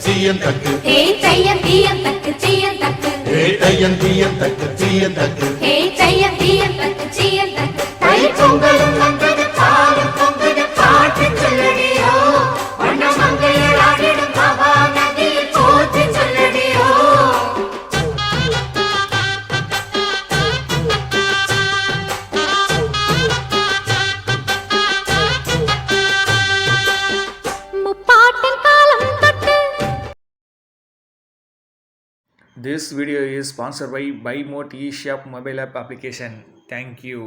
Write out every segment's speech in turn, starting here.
தீயன் தக்கு ஹே தையன் தீயன் தக்கு தீயன் தக்கு ஹே தையன் தீயன் தக்கு தீயன் தக்கு ஹே தையன் தீயன் தக்கு தீயன் தக்கு தை பொங்கலும் வந்தது பாலும் பொங்குது பாட்டு சொல்லடியோ வண்ண மங்கையர் ஆடிடும் பாபா நதியில் போற்றி சொல்லடியோ முப்பாட்டின் காலம் தொட்டு. This video is sponsored by BuyMote eShop mobile app application. Thank you.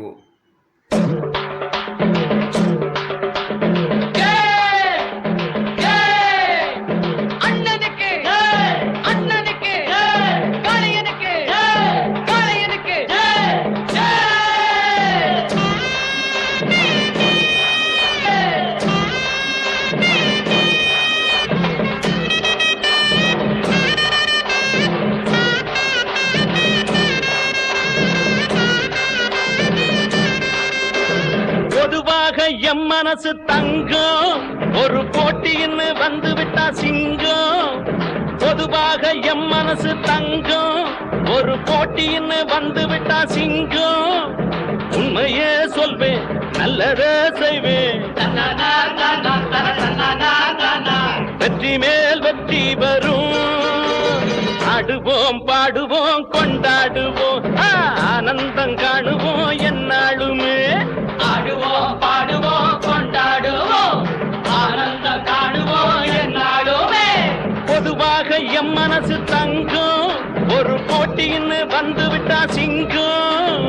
M மனசு தங்கம் ஒரு போட்டின்னு வந்து விட்டா சிங்கம் பொதுவாக எம் மனசு தங்கம் ஒரு போட்டின்னு வந்து விட்டா சிங்கம் உண்மையே சொல்வேன் நல்லதே செய்வேன் வெற்றி மேல் வெற்றி வரும் ஆடுவோம் பாடுவோம் கொண்டாடுவோம் ஆனந்தம் காணுவோம் என்னாலுமே ஆடுவோம் பாடுவோம் கொண்டாடுவோம் ஆனந்தம் காணுவோம் என்னாலுமே பொதுவாக எம் மனசு தங்கம் ஒரு போட்டின்னு வந்து விட்டா சிங்கம்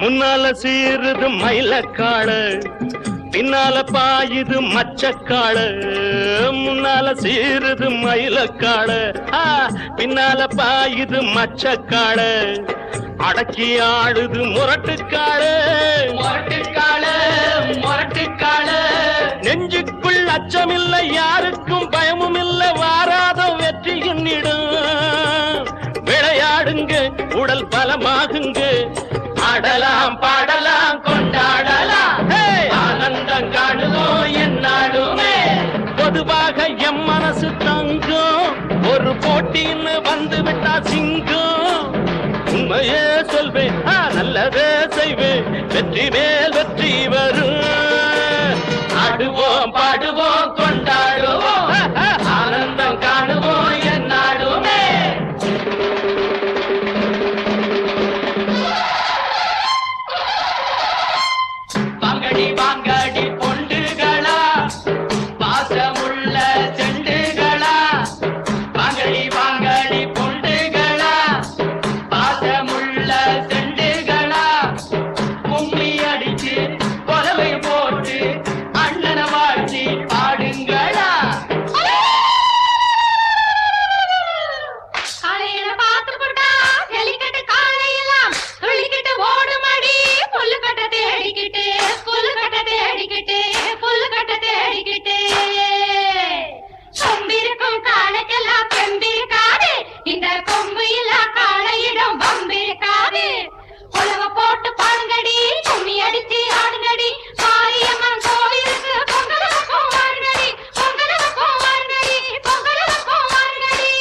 முன்னால சீருது மயிலக்காடு பின்னால பாயுது மச்சக்காடு முன்னால சீருது மயிலக்காடு பின்னால பாயுது மச்சக்காடு அடக்கி ஆடுது முரட்டுக்காடு முரட்டுக்காடு முரட்டுக்காடு நெஞ்சுக்குள் அச்சமில்லை யாருக்கும் பயமும் இல்லை வாராத வெற்றி என்னிடும் விளையாடுங்க உடல் பலமாகுங்க ஆடலாம் பாடலாம் கொண்டாடலாம் ஆனந்தம் காணுவோம் என்னாலுமே பொதுவாக எம் மனசு தங்கம் ஒரு போட்டின்னு வந்து விட்டா சிங்கம் உண்மையே சொல்வேன் நல்லதே செய்வேன் வெற்றி மேல் வெற்றி வரும் ஆடுவோம் பாடுவோம் கொண்டாடுவோம் ஆனந்தம் காணுவோம் என்னாலுமே வாங்கடி பொண்டுகளா பாசமுள்ள செண்டுகளா வாங்கடி வாங்கடி பொண்டுகளா பாசமுள்ள செண்டுகளா கும்மி அடிச்சு கொலவை போட்டு அண்ணனை வாழ்த்தி பாடுங்களா காலையில பார்த்து போட்டா ஜல்லிக்கட்டு காலையெல்லாம் துள்ளிக்கிட்டு ஓடுமடி புல்லுக்கட்டை தேடிக்கிட்டு கொம்பிருக்கும் காலைக்கெல்லாம் பெம்பிருக்காது இந்த கொம்பு இல்ல காளையிடம் பம்பிருக்காது உலக போட்டு பாடுங்கடி கும்மி அடிச்சு ஆடுங்கடி மாரியம்மன் கோவிலுக்கு பொங்கலுக்கும் வாருங்கடி பொங்கலுக்கும் வாருங்கடி பொங்கலுக்கும் வாருங்கடி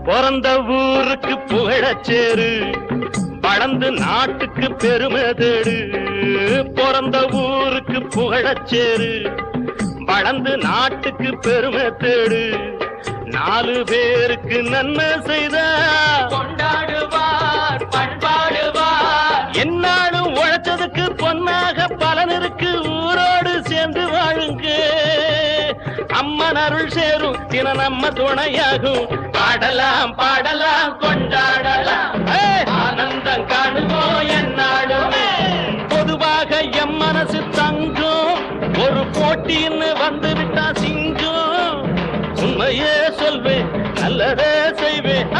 பிறந்த ஊருக்கு புகழச்சேரு வளர்ந்து நாட்டுக்கு பெருமை தேடு பிறந்த ஊருக்கு புகழச்சேரு வளர்ந்து நாட்டுக்கு பெருமை தேடு நாலு பேருக்கு நன்மை செய்த கொண்டாடுவார் பண்பாடுவார் என்னாலும் உழைச்சதுக்கு பொன்னாக பலனிருக்கு ஊரோடு சேர்ந்து வாழுங்க அம்மன் அருள் சேரும் தினம் நம்ம துணையாகும் பாடலாம் பாடலாம் கொண்டாடலாம் ஆனந்தம் காணுவோம் என்னாலுமே பொதுவாக எம் மனசு தங்கும் ஒரு போட்டின்னு வந்து விட்டா சிங்கம் உண்மையே சொல்வேன் நல்லதே செய்வேன்